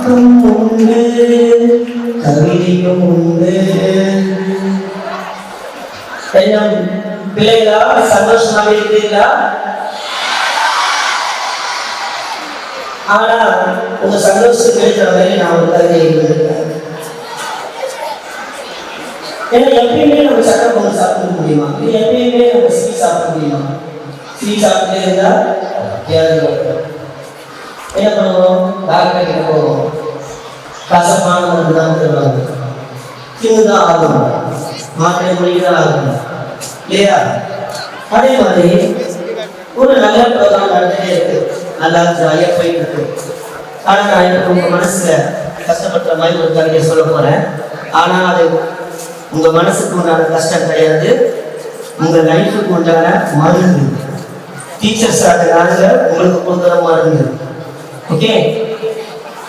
பாட்டும் உண்டு, கவிதையும் உண்டு. பிள்ளைகளா சந்தோஷமாக இருக்கிறீங்களா? ஆனா உங்க சந்தோஷத்துக்கு ஏற்ற வரை நான் ஒரு கவிதை எழுதியிருக்கேன். ஏன்னா எப்பயுமே நம்ம சட்டை பொங்கல் சாப்பிட முடியுமா? எப்பயுமே நம்ம ஸ்வீட் சாப்பிட முடியுமா? ஸ்வீட் சாப்பிட்டே இருந்தா என்ன பண்ணுவோம்? டாக்டர் கிட்ட போவோம், கசப்பான மருந்து தான் தருவாங்க, தின்னுதான் ஆகணும், மாத்திரை மொழிதான் ஆகணும் இல்லையா? அதே மாதிரி ஒரு நல்ல ப்ரோக்ராம் நடந்துட்டே இருக்கு, நல்லா ஜாலியா போயிட்டு இருக்கு. ஆனா நான் இப்போ உங்க மனசுல கஷ்டப்படுற மாதிரி ஒரு கவிதையை சொல்ல போறேன். ஆனா அது உங்க மனசுக்கு உண்டான கஷ்டம் கிடையாது, உங்க லைஃபுக்கு உண்டான மருந்து. டீச்சர்ஸ் ஆகுறாங்க, உங்களுக்கு கொடுக்குற மருந்து. ஓகே,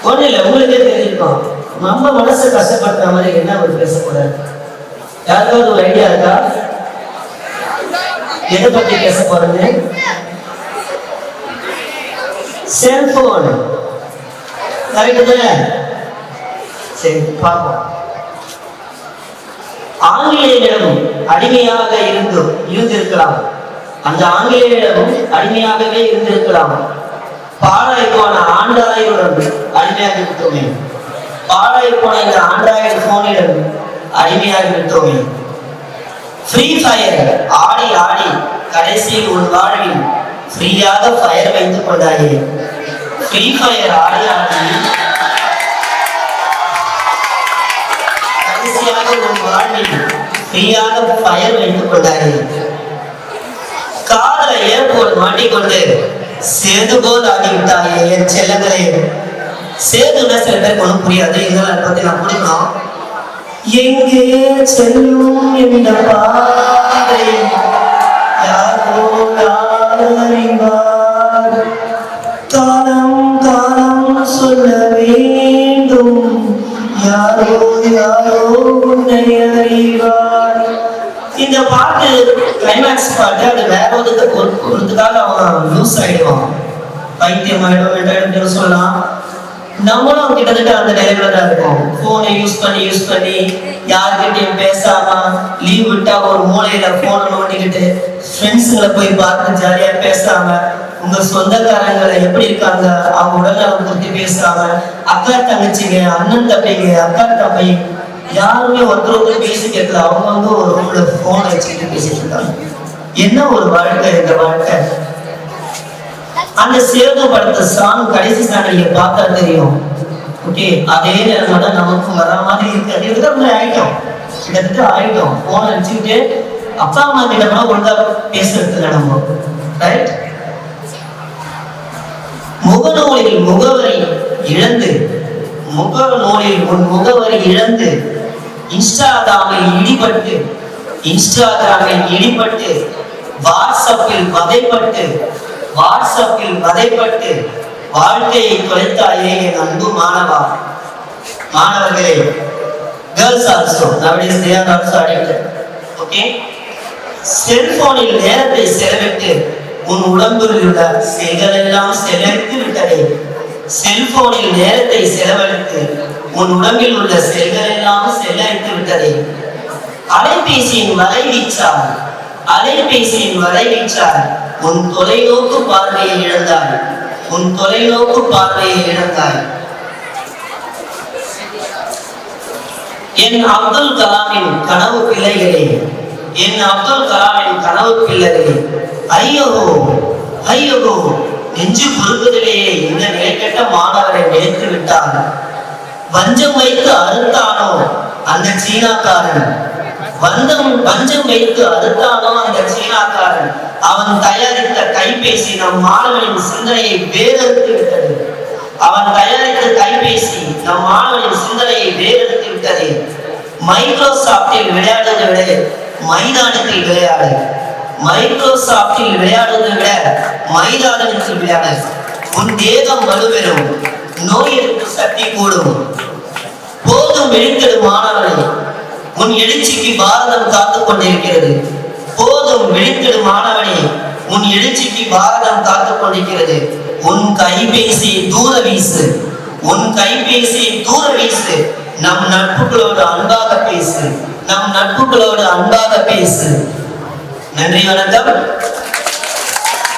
ஒன்றும் இல்லை, உங்களுக்கே தெரிஞ்சிருக்கோம். நம்ம மனசை கஷ்டப்படுற மாதிரி என்ன அவர் பேசக்கூடாது. யாருக்காவது ஒரு ஐடியா இருக்கா? எதை பற்றி பேச போறது? செல்போன். கரெக்ட் தானே? சரி பார்ப்போம். ஆங்கிலேயரிடம் அடிமையாக இருந்திருக்கலாம். அந்த ஆங்கிலேயரிடம் அடிமையாகவே இருந்திருக்கலாம். பாழாய் போன ஆண்ட்ராய்டுடன் அடிமையாகி விட்டோமே. பாழாய் போன இந்த ஆண்ட்ராய்டு போனிடம் அடிமையாகி விட்டோமே. ஃப்ரீ ஃபயர் ஆடி ஆடி கடைசியில் உன் வாழ்வில் ஃப்ரீயாக ஃபயர் வைத்துக் கொண்டாயே. ஃப்ரீ ஃபயர் ஆடி ஆடி கடைசியாக உன் வாழ்வில் ஃப்ரீயாக ஃபயர் வைத்துக் கொண்டாயே. காதல ஏர்போர்ட் மாட்டிக்கொண்டு சேது போல் ஆகிவிட்டாயே என் செல்லங்களே. சேதுன்னா சில பேருக்கு ஒன்றும் புரியாது, இதெல்லாம் பத்தி நான் பிடிக்கணும். எங்கே செல்லும் இந்த பாதை யாரோ அறிவார், காலம் காலம் சொல்ல வேண்டும், யாரோ யாரோ உன்னை அறிவார். இந்த பாட்டு கிளைமேக்ஸ் பாட்டு, அது வேற ஒருத்துக்காக அவன் லூஸ் ஆயிடுவான், பைத்தியம் ஆயிடும் சொல்லலாம். நம்மளும் கிட்டத்தட்ட அந்த நிலையில தான் இருக்கும். போனை யூஸ் பண்ணி யாருக்கிட்டையும் பேசாம லீவ் விட்டா ஒரு மூலையில போனை நோண்டிக்கிட்டு ஃப்ரெண்ட்ஸுங்களை போய் பார்த்து ஜாலியா பேசாம, உங்க சொந்தக்காரங்களை எப்படி இருக்காங்க அவங்க உடல்நலம் குறித்து பேசாம, அக்கா தங்கச்சிங்க, அண்ணன் தம்பிங்க, அக்கா தம்பி யாருமே ஒருத்தர் பேசி கேட்கல. அவங்க வந்து ஒரு ரூம்ல போனை வச்சுக்கிட்டு பேசிட்டு இருக்காங்க. என்ன ஒரு வாழ்க்கை இந்த வாழ்க்கை. அந்த சேது படத்தை சாங் கடைசி சாங் நீங்க பார்த்தா தெரியும். ஓகே, அதே நேரம் தான் நமக்கும் வர மாதிரி இருக்கு. ஆயிட்டோம் போன வச்சுக்கிட்டு அப்பா அம்மா கிட்ட கூட ஒழுங்கா பேசுறதுக்கு நம்ம ரைட். முகநூலில் முகவரி இழந்து இன்ஸ்டாகிராமில் இடிபட்டு வாட்ஸ்அப்பில் வதைப்பட்டு வாழ்க்கையை தொலைத்தாயே என் அன்பு மாணவர்களே. Girls also nowadays they are also addicted. Okay, செல்போனில் நேரத்தை செலவிட்டு உன் உடம்பில் உள்ள செல்களெல்லாம் செலவிட்டு விட்டதே. செல்போனில் நேரத்தை செலவழித்து உன் உடம்பில் உள்ள செல்களெல்லாம் செலவிட்டு விட்டதே. அலைபேசியின் வலைவீச்சால் உன் தொலைநோக்கு பார்வையை இழந்தாய். என் அப்துல் கலாமின் கனவு பிள்ளைகளே, ஐயோ நெஞ்சு பொறுப்பதிலேயே இந்த நிலைக்கட்ட மாணவரை நினைத்து விட்டார். வஞ்சம் வைத்து அறுத்தானோ அந்த சீனாக்காரன், அவன் தயாரித்த கைபேசி நம் மாணவனின் சிந்தனையை வேறறுத்து விட்டது. மைக்ரோசாப்டில் விளையாடுவதை விட மைதானத்தில் விளையாடு. உன் தேகம் வலுவெறும், நோய் எதிர்ப்பு சக்தி கூடும். போதும் விழித்தெடு மாணவனே, உன் எழுச்சிக்கு பாரதம் காத்துக் கொண்டிருக்கிறது. உன் கைபேசி தூர வீசு. உன் கைபேசியை தூர வீசு. நம் நட்புகளோடு அன்பாக பேசு. நம் நட்புகளோடு அன்பாக பேசு. நன்றி, வணக்கம்.